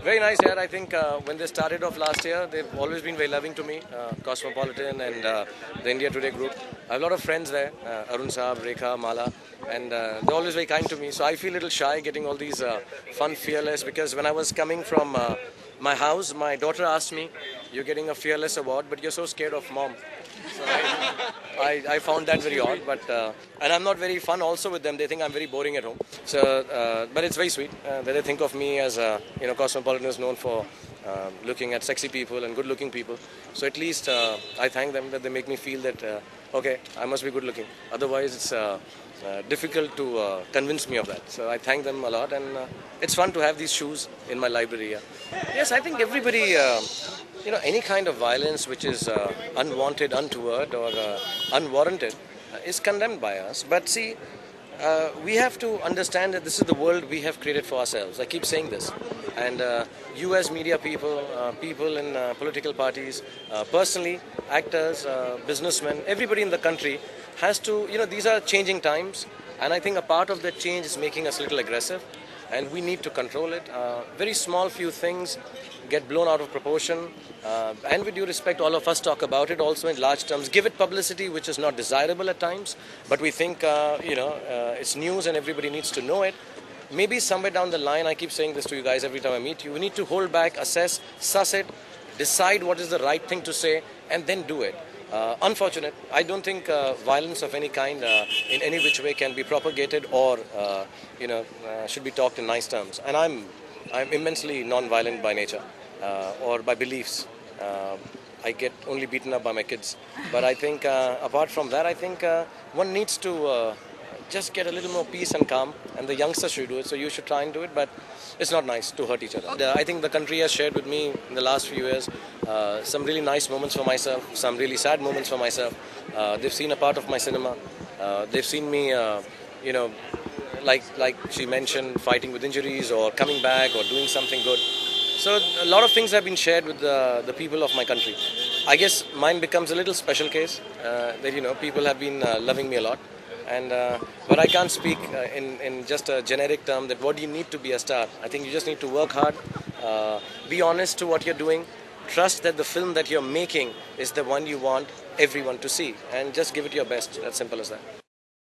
Very nice here. I think when they started off last year, they've always been very loving to me. Cosmopolitan and the India Today group. I have a lot of friends there. Arun Saab, Rekha, Mala, and they're always very kind to me. So I feel a little shy getting all these fun, fearless. Because when I was coming from my house, my daughter asked me, "You're getting a fearless award, but you're so scared of mom." So I found that very odd, but and I'm not very fun also with them. They think I'm very boring at home. So, but it's very sweet that they think of me as Cosmopolitan is known for looking at sexy people and good-looking people. So at least I thank them that they make me feel that okay, I must be good-looking. Otherwise, it's difficult to convince me of that. So I thank them a lot, and it's fun to have these shoes in my library. Yeah. Yes, I think everybody. Any kind of violence which is unwanted, untoward, or unwarranted is condemned by us. But see, we have to understand that this is the world we have created for ourselves. I keep saying this. And you as media people, people in political parties, personally, actors, businessmen, everybody in the country has to, these are changing times. And I think a part of that change is making us a little aggressive. And we need to control it. Very small few things get blown out of proportion. And with due respect, all of us talk about it also in large terms. Give it publicity, which is not desirable at times. But we think, it's news and everybody needs to know it. Maybe somewhere down the line, I keep saying this to you guys every time I meet you, we need to hold back, assess, suss it, decide what is the right thing to say, and then do it. Unfortunate. I don't think violence of any kind in any which way can be propagated or should be talked in nice terms. And I'm immensely non-violent by nature or by beliefs. I get only beaten up by my kids. But I think apart from that, I think one needs to just get a little more peace and calm, and the youngsters should do it, so you should try and do it, but it's not nice to hurt each other. I think the country has shared with me in the last few years some really nice moments for myself, some really sad moments for myself. They've seen a part of my cinema. They've seen me, like she mentioned, fighting with injuries or coming back or doing something good. So a lot of things have been shared with the people of my country. I guess mine becomes a little special case that, people have been loving me a lot. And but I can't speak in just a generic term that what do you need to be a star. I think you just need to work hard, be honest to what you're doing, trust that the film that you're making is the one you want everyone to see, and just give it your best. As simple as that.